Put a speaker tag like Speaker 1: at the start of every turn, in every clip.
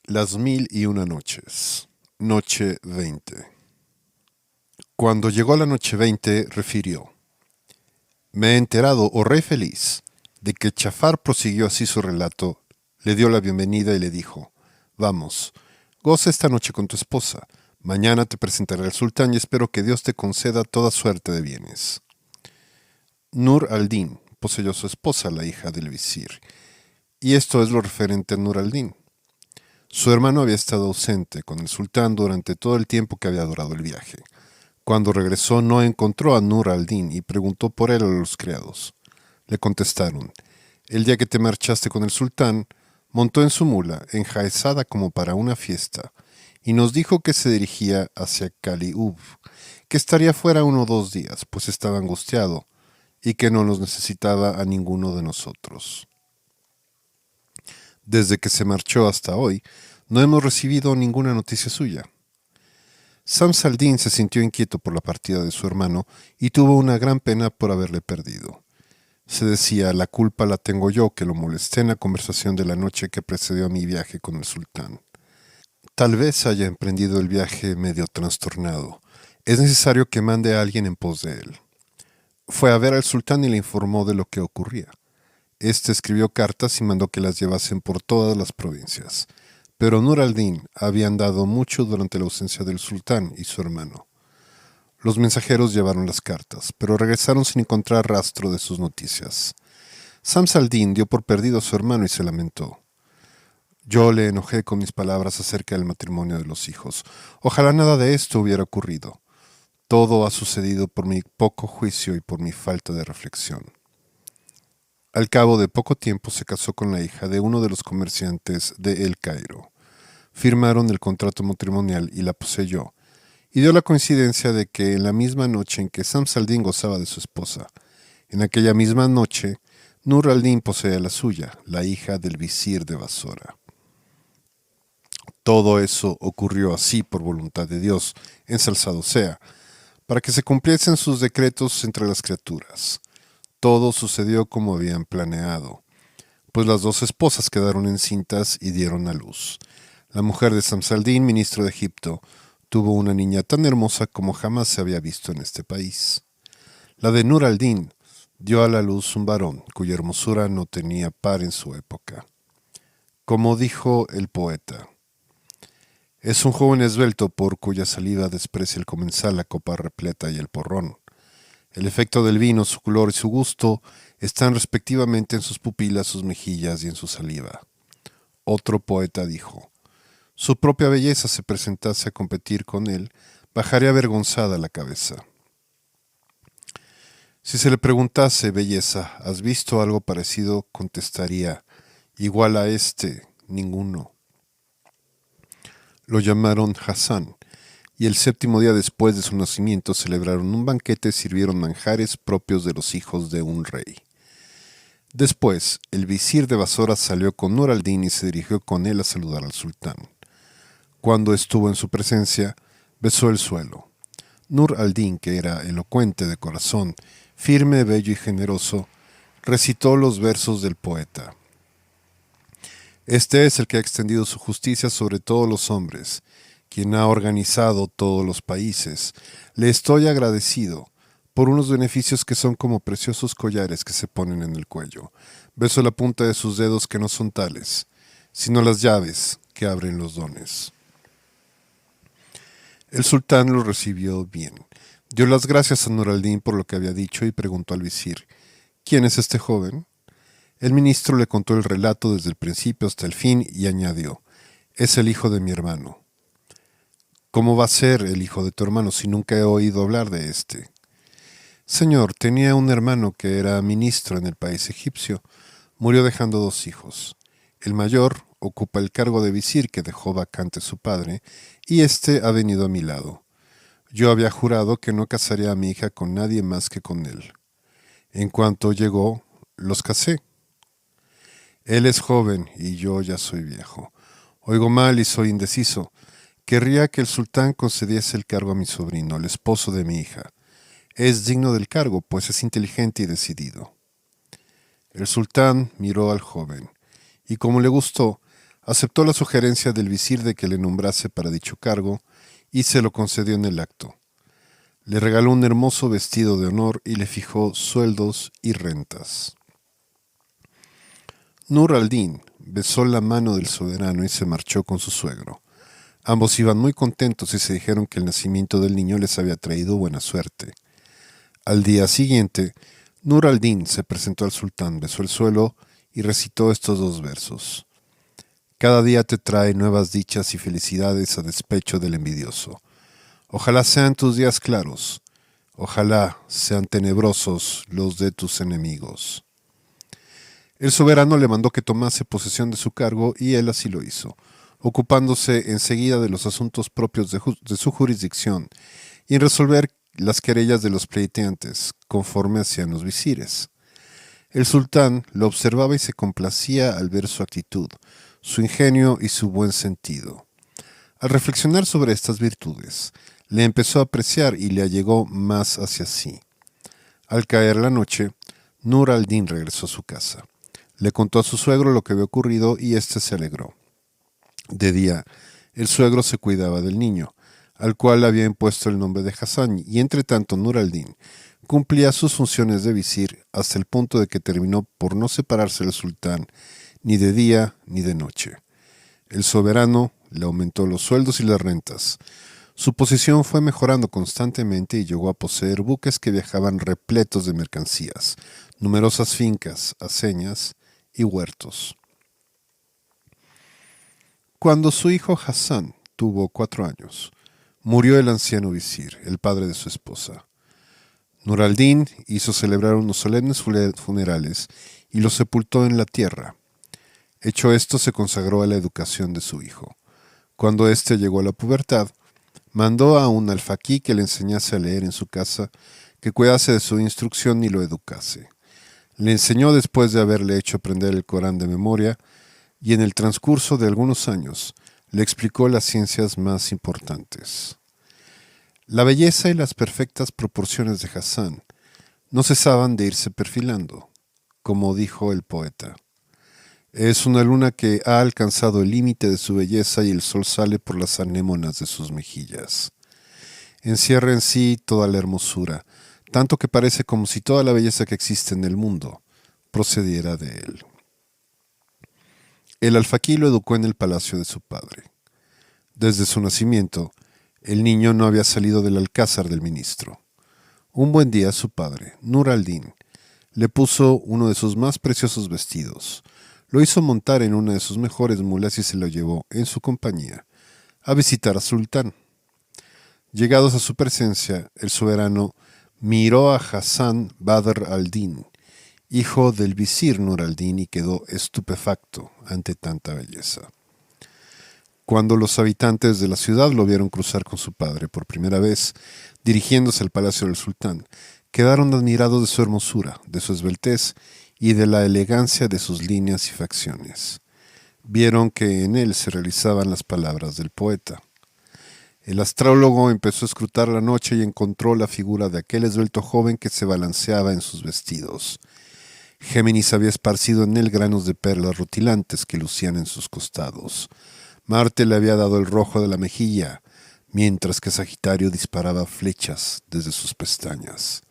Speaker 1: Las 1001 noches. Noche 20. Cuando llegó la noche 20, refirió: Me he enterado, oh rey feliz, de que Chafar prosiguió así su relato, le dio la bienvenida y le dijo: Vamos, goza esta noche con tu esposa. Mañana te presentaré al sultán y espero que Dios te conceda toda suerte de bienes. Nur al-Din poseyó a su esposa, la hija del visir. Y esto es lo referente a Nur al-Din. Su hermano había estado ausente con el sultán durante todo el tiempo que había durado el viaje. Cuando regresó no encontró a Nur al-Din y preguntó por él a los criados. Le contestaron: El día que te marchaste con el sultán, montó en su mula, enjaezada como para una fiesta, y nos dijo que se dirigía hacia Caliub, que estaría fuera 1 o 2 días, pues estaba angustiado, y que no nos necesitaba a ninguno de nosotros. Desde que se marchó hasta hoy, no hemos recibido ninguna noticia suya. Shams al-Din se sintió inquieto por la partida de su hermano y tuvo una gran pena por haberle perdido. Se decía: la culpa la tengo yo, que lo molesté en la conversación de la noche que precedió a mi viaje con el sultán. Tal vez haya emprendido el viaje medio trastornado. Es necesario que mande a alguien en pos de él. Fue a ver al sultán y le informó de lo que ocurría. Este escribió cartas y mandó que las llevasen por todas las provincias. Pero Nur al-Din había andado mucho durante la ausencia del sultán y su hermano. Los mensajeros llevaron las cartas, pero regresaron sin encontrar rastro de sus noticias. Shams al-Din dio por perdido a su hermano y se lamentó. Yo le enojé con mis palabras acerca del matrimonio de los hijos. Ojalá nada de esto hubiera ocurrido. Todo ha sucedido por mi poco juicio y por mi falta de reflexión. Al cabo de poco tiempo se casó con la hija de uno de los comerciantes de El Cairo. Firmaron el contrato matrimonial y la poseyó, y dio la coincidencia de que en la misma noche en que Shams al-Din gozaba de su esposa, en aquella misma noche, Nur al-Din poseía la suya, la hija del visir de Basora. Todo eso ocurrió así por voluntad de Dios, ensalzado sea, para que se cumpliesen sus decretos entre las criaturas. Todo sucedió como habían planeado, pues las 2 esposas quedaron encintas y dieron a luz. La mujer de Shams al-Din, ministro de Egipto, tuvo una niña tan hermosa como jamás se había visto en este país. La de Nur al-Din dio a la luz un varón cuya hermosura no tenía par en su época. Como dijo el poeta: es un joven esbelto por cuya saliva desprecia el comensal la copa repleta y el porrón. El efecto del vino, su color y su gusto están respectivamente en sus pupilas, sus mejillas y en su saliva. Otro poeta dijo: su propia belleza se presentase a competir con él, bajaría avergonzada la cabeza. Si se le preguntase: belleza, ¿has visto algo parecido?, contestaría: igual a este, ninguno. Lo llamaron Hassan, y el 7º día después de su nacimiento celebraron un banquete y sirvieron manjares propios de los hijos de un rey. Después, el visir de Basora salió con Nur al-Din y se dirigió con él a saludar al sultán. Cuando estuvo en su presencia, besó el suelo. Nur al-Din, que era elocuente de corazón, firme, bello y generoso, recitó los versos del poeta. Este es el que ha extendido su justicia sobre todos los hombres, quien ha organizado todos los países. Le estoy agradecido por unos beneficios que son como preciosos collares que se ponen en el cuello. Beso la punta de sus dedos, que no son tales, sino las llaves que abren los dones. El sultán lo recibió bien. Dio las gracias a Nur al-Din por lo que había dicho y preguntó al visir: ¿quién es este joven? El ministro le contó el relato desde el principio hasta el fin y añadió: es el hijo de mi hermano. ¿Cómo va a ser el hijo de tu hermano si nunca he oído hablar de éste? Señor, tenía un hermano que era ministro en el país egipcio. Murió dejando 2 hijos. El mayor ocupa el cargo de visir que dejó vacante su padre, y éste ha venido a mi lado. Yo había jurado que no casaría a mi hija con nadie más que con él. En cuanto llegó, los casé. Él es joven y yo ya soy viejo. Oigo mal y soy indeciso. Querría que el sultán concediese el cargo a mi sobrino, el esposo de mi hija. Es digno del cargo, pues es inteligente y decidido. El sultán miró al joven, y como le gustó, Aceptó la sugerencia del visir de que le nombrase para dicho cargo y se lo concedió en el acto. Le regaló un hermoso vestido de honor y le fijó sueldos y rentas. Nur al-Din besó la mano del soberano y se marchó con su suegro. Ambos iban muy contentos y se dijeron que el nacimiento del niño les había traído buena suerte. Al día siguiente, Nur al-Din se presentó al sultán, besó el suelo y recitó estos dos versos. Cada día te trae nuevas dichas y felicidades a despecho del envidioso. Ojalá sean tus días claros, ojalá sean tenebrosos los de tus enemigos. El soberano le mandó que tomase posesión de su cargo y él así lo hizo, ocupándose enseguida de los asuntos propios de su jurisdicción y en resolver las querellas de los pleiteantes, conforme hacían los visires. El sultán lo observaba y se complacía al ver su actitud, su ingenio y su buen sentido. Al reflexionar sobre estas virtudes, le empezó a apreciar y le allegó más hacia sí. Al caer la noche, Nur al-Din regresó a su casa. Le contó a su suegro lo que había ocurrido y éste se alegró. De día, el suegro se cuidaba del niño, al cual había impuesto el nombre de Hassan, y entre tanto Nur al-Din cumplía sus funciones de visir hasta el punto de que terminó por no separarse del sultán ni de día ni de noche. El soberano le aumentó los sueldos y las rentas. Su posición fue mejorando constantemente y llegó a poseer buques que viajaban repletos de mercancías, numerosas fincas, aceñas y huertos. Cuando su hijo Hassan tuvo 4 años, murió el anciano visir, el padre de su esposa. Nur al-Din hizo celebrar unos solemnes funerales y lo sepultó en la tierra. Hecho esto, se consagró a la educación de su hijo. Cuando éste llegó a la pubertad, mandó a un alfaquí que le enseñase a leer en su casa, que cuidase de su instrucción y lo educase. Le enseñó después de haberle hecho aprender el Corán de memoria, y en el transcurso de algunos años le explicó las ciencias más importantes. La belleza y las perfectas proporciones de Hassan no cesaban de irse perfilando, como dijo el poeta. Es una luna que ha alcanzado el límite de su belleza y el sol sale por las anémonas de sus mejillas. Encierra en sí toda la hermosura, tanto que parece como si toda la belleza que existe en el mundo procediera de él. El alfaquí lo educó en el palacio de su padre. Desde su nacimiento, el niño no había salido del alcázar del ministro. Un buen día su padre, Nur al-Din, le puso uno de sus más preciosos vestidos, lo hizo montar en una de sus mejores mulas y se lo llevó, en su compañía, a visitar a Sultán. Llegados a su presencia, el soberano miró a Hassan Badr al-Din, hijo del visir Nur al-Din, y quedó estupefacto ante tanta belleza. Cuando los habitantes de la ciudad lo vieron cruzar con su padre por primera vez, dirigiéndose al palacio del sultán, quedaron admirados de su hermosura, de su esbeltez y de la elegancia de sus líneas y facciones. Vieron que en él se realizaban las palabras del poeta. El astrólogo empezó a escrutar la noche y encontró la figura de aquel esbelto joven que se balanceaba en sus vestidos. Géminis había esparcido en él granos de perlas rutilantes que lucían en sus costados. Marte le había dado el rojo de la mejilla, mientras que Sagitario disparaba flechas desde sus pestañas.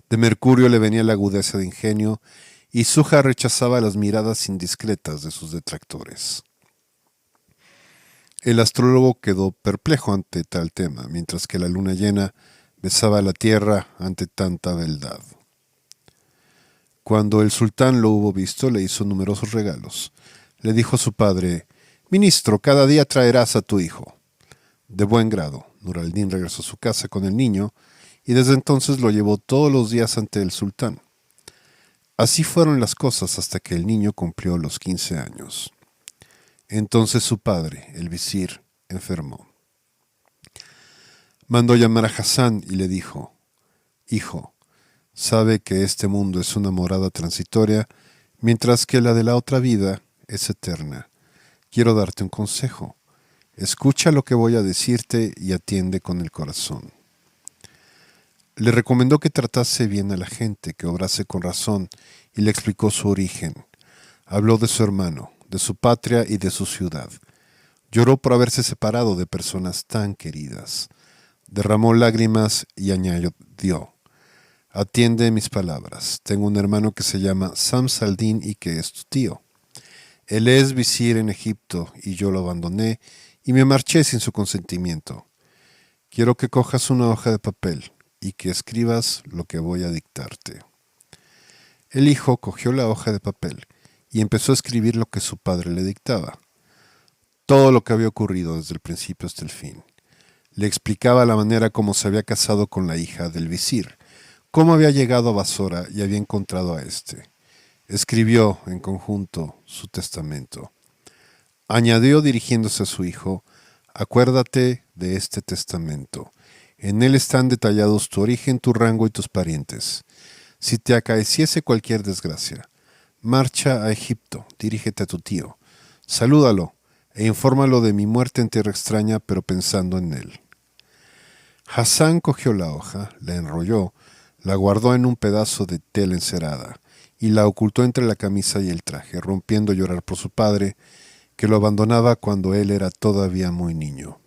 Speaker 1: De Mercurio le venía la agudeza de ingenio, y Zuja rechazaba las miradas indiscretas de sus detractores. El astrólogo quedó perplejo ante tal tema, mientras que la luna llena besaba la tierra ante tanta beldad. Cuando el sultán lo hubo visto, le hizo numerosos regalos. Le dijo a su padre: «Ministro, cada día traerás a tu hijo». De buen grado, Nur al-Din regresó a su casa con el niño y desde entonces lo llevó todos los días ante el sultán. Así fueron las cosas hasta que el niño cumplió los 15 años. Entonces su padre, el visir, enfermó. Mandó llamar a Hassan y le dijo: «Hijo, sabe que este mundo es una morada transitoria, mientras que la de la otra vida es eterna. Quiero darte un consejo. Escucha lo que voy a decirte y atiende con el corazón». Le recomendó que tratase bien a la gente, que obrase con razón, y le explicó su origen. Habló de su hermano, de su patria y de su ciudad. Lloró por haberse separado de personas tan queridas. Derramó lágrimas y añadió: atiende mis palabras. Tengo un hermano que se llama Shams al-Din y que es tu tío. Él es visir en Egipto y yo lo abandoné y me marché sin su consentimiento. Quiero que cojas una hoja de papel y que escribas lo que voy a dictarte. El hijo cogió la hoja de papel y empezó a escribir lo que su padre le dictaba. Todo lo que había ocurrido desde el principio hasta el fin. Le explicaba la manera como se había casado con la hija del visir, cómo había llegado a Basora y había encontrado a éste. Escribió en conjunto su testamento. Añadió dirigiéndose a su hijo: acuérdate de este testamento. En él están detallados tu origen, tu rango y tus parientes. Si te acaeciese cualquier desgracia, marcha a Egipto, dirígete a tu tío, salúdalo e infórmalo de mi muerte en tierra extraña, pero pensando en él. Hassan cogió la hoja, la enrolló, la guardó en un pedazo de tela encerada y la ocultó entre la camisa y el traje, rompiendo a llorar por su padre, que lo abandonaba cuando él era todavía muy niño.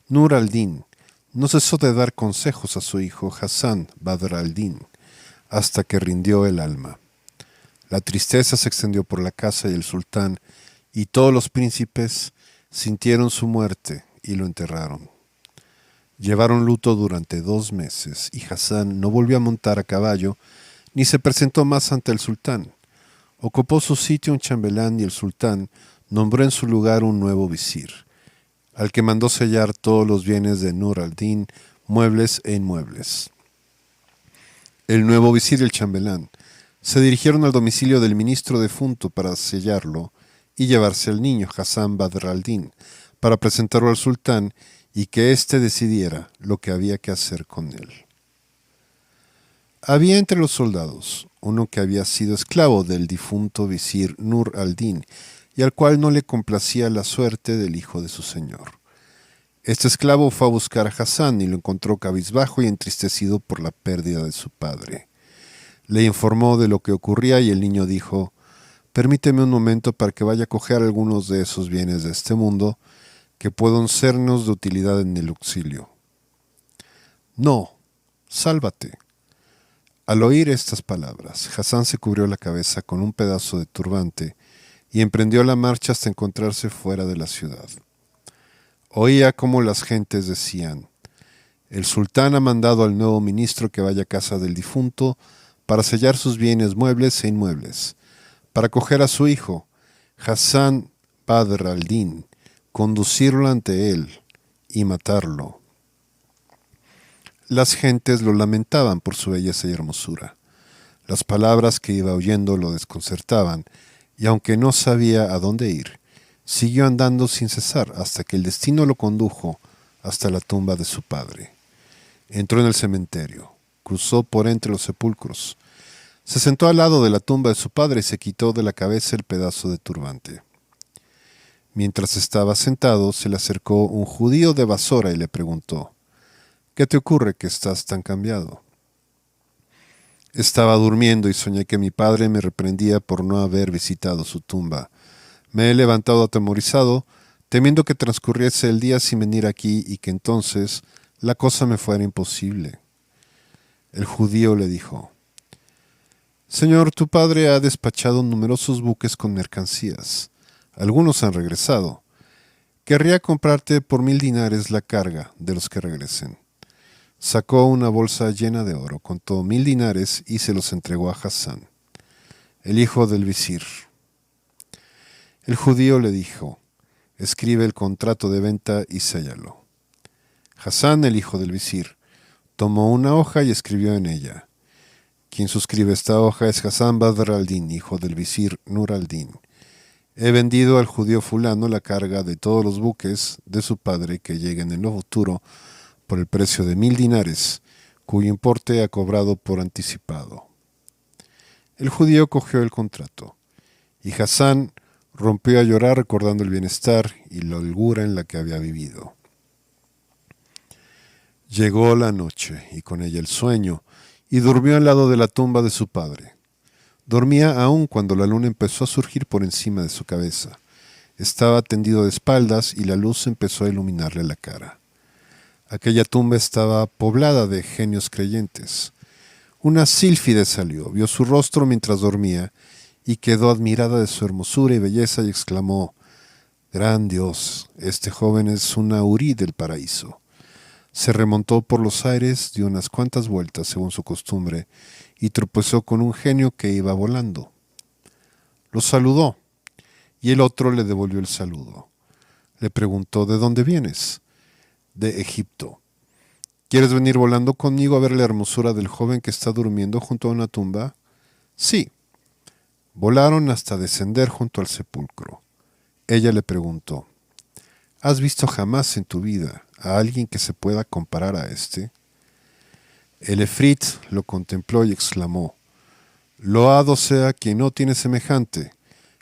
Speaker 1: Nur al-Din no cesó de dar consejos a su hijo Hassan Badr al-Din, hasta que rindió el alma. La tristeza se extendió por la casa y el sultán, y todos los príncipes sintieron su muerte y lo enterraron. Llevaron luto durante 2 meses y Hassan no volvió a montar a caballo ni se presentó más ante el sultán. Ocupó su sitio un chambelán y el sultán nombró en su lugar un nuevo visir, al que mandó sellar todos los bienes de Nur al-Din, muebles e inmuebles. El nuevo visir y el chambelán se dirigieron al domicilio del ministro defunto para sellarlo y llevarse al niño Hassan Badr al-Din para presentarlo al sultán y que éste decidiera lo que había que hacer con él. Había entre los soldados uno que había sido esclavo del difunto visir Nur al-Din y al cual no le complacía la suerte del hijo de su señor. Este esclavo fue a buscar a Hassan y lo encontró cabizbajo y entristecido por la pérdida de su padre. Le informó de lo que ocurría y el niño dijo: permíteme un momento para que vaya a coger algunos de esos bienes de este mundo que puedan sernos de utilidad en el auxilio. No, sálvate. Al oír estas palabras, Hassan se cubrió la cabeza con un pedazo de turbante y emprendió la marcha hasta encontrarse fuera de la ciudad. Oía cómo las gentes decían: el sultán ha mandado al nuevo ministro que vaya a casa del difunto para sellar sus bienes muebles e inmuebles, para coger a su hijo, Hassan Badr al-Din, conducirlo ante él y matarlo. Las gentes lo lamentaban por su belleza y hermosura. Las palabras que iba oyendo lo desconcertaban, y aunque no sabía a dónde ir, siguió andando sin cesar hasta que el destino lo condujo hasta la tumba de su padre. Entró en el cementerio, cruzó por entre los sepulcros, se sentó al lado de la tumba de su padre y se quitó de la cabeza el pedazo de turbante. Mientras estaba sentado, se le acercó un judío de Basora y le preguntó: ¿qué te ocurre que estás tan cambiado? Estaba durmiendo y soñé que mi padre me reprendía por no haber visitado su tumba. Me he levantado atemorizado, temiendo que transcurriese el día sin venir aquí y que entonces la cosa me fuera imposible. El judío le dijo: Señor, tu padre ha despachado numerosos buques con mercancías. Algunos han regresado. Querría comprarte por 1000 dinares la carga de los que regresen. Sacó una bolsa llena de oro, contó 1000 dinares y se los entregó a Hassan, el hijo del visir. El judío le dijo: escribe el contrato de venta y séllalo. Hassan, el hijo del visir, tomó una hoja y escribió en ella: quien suscribe esta hoja es Hassan Badr al-Din, hijo del visir Nur al-Din. He vendido al judío fulano la carga de todos los buques de su padre que lleguen en lo futuro por el precio de 1000 dinares, cuyo importe ha cobrado por anticipado. El judío cogió el contrato, y Hassan rompió a llorar recordando el bienestar y la holgura en la que había vivido. Llegó la noche, y con ella el sueño, y durmió al lado de la tumba de su padre. Dormía aún cuando la luna empezó a surgir por encima de su cabeza. Estaba tendido de espaldas y la luz empezó a iluminarle la cara. Aquella tumba estaba poblada de genios creyentes. Una sílfide salió, vio su rostro mientras dormía y quedó admirada de su hermosura y belleza y exclamó: «Gran Dios, este joven es una hurí del paraíso». Se remontó por los aires, dio unas cuantas vueltas según su costumbre y tropezó con un genio que iba volando. Lo saludó y el otro le devolvió el saludo. Le preguntó: «¿De dónde vienes?». «De Egipto». «¿Quieres venir volando conmigo a ver la hermosura del joven que está durmiendo junto a una tumba?». «Sí». Volaron hasta descender junto al sepulcro. Ella le preguntó: «¿Has visto jamás en tu vida a alguien que se pueda comparar a este?». El efrit lo contempló y exclamó: «Loado sea quien no tiene semejante.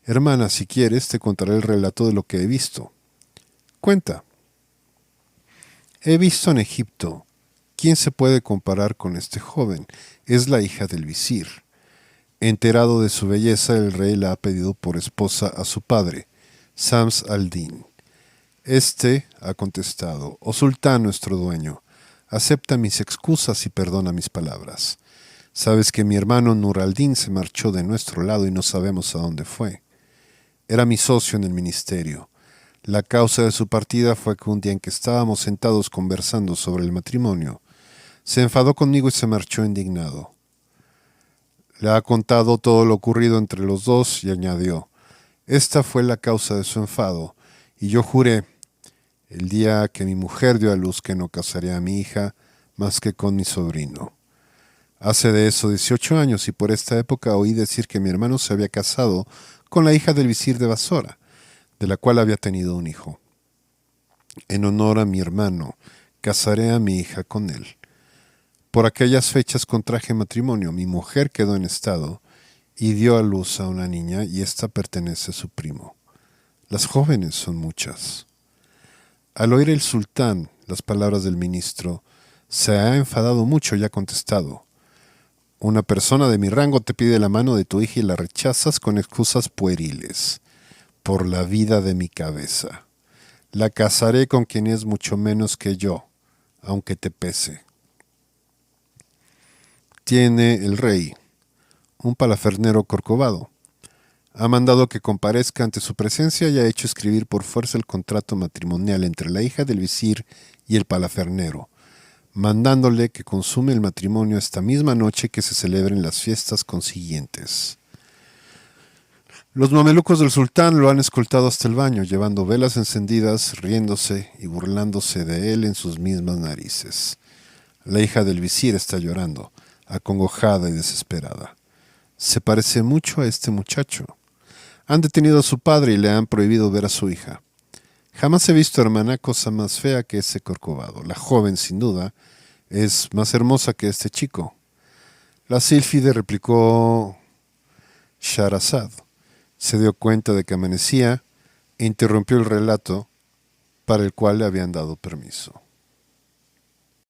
Speaker 1: Hermana, si quieres, te contaré el relato de lo que he visto». «Cuenta». «He visto en Egipto. ¿Quién se puede comparar con este joven? Es la hija del visir. Enterado de su belleza, el rey la ha pedido por esposa a su padre, Sams al-Din. Este ha contestado: «Oh sultán, nuestro dueño, acepta mis excusas y perdona mis palabras. Sabes que mi hermano Nur al-Din se marchó de nuestro lado y no sabemos a dónde fue. Era mi socio en el ministerio. La causa de su partida fue que un día en que estábamos sentados conversando sobre el matrimonio, se enfadó conmigo y se marchó indignado. Le ha contado todo lo ocurrido entre los dos y añadió: «Esta fue la causa de su enfado, y yo juré, el día que mi mujer dio a luz, que no casaré a mi hija más que con mi sobrino. Hace de eso 18 años y por esta época oí decir que mi hermano se había casado con la hija del visir de Basora, de la cual había tenido un hijo. En honor a mi hermano, casaré a mi hija con él. Por aquellas fechas contraje matrimonio, mi mujer quedó en estado y dio a luz a una niña y ésta pertenece a su primo. Las jóvenes son muchas». Al oír el sultán las palabras del ministro, se ha enfadado mucho y ha contestado: «Una persona de mi rango te pide la mano de tu hija y la rechazas con excusas pueriles. Por la vida de mi cabeza, la casaré con quien es mucho menos que yo, aunque te pese». Tiene el rey un palafernero corcovado. Ha mandado que comparezca ante su presencia y ha hecho escribir por fuerza el contrato matrimonial entre la hija del visir y el palafernero, mandándole que consume el matrimonio esta misma noche que se celebren las fiestas consiguientes. Los mamelucos del sultán lo han escoltado hasta el baño, llevando velas encendidas, riéndose y burlándose de él en sus mismas narices. La hija del visir está llorando, acongojada y desesperada. Se parece mucho a este muchacho. Han detenido a su padre y le han prohibido ver a su hija. Jamás he visto, hermana, cosa más fea que ese corcovado. La joven, sin duda, es más hermosa que este chico. La sílfide, replicó Shahrazad. Se dio cuenta de que amanecía e interrumpió el relato para el cual le habían dado permiso.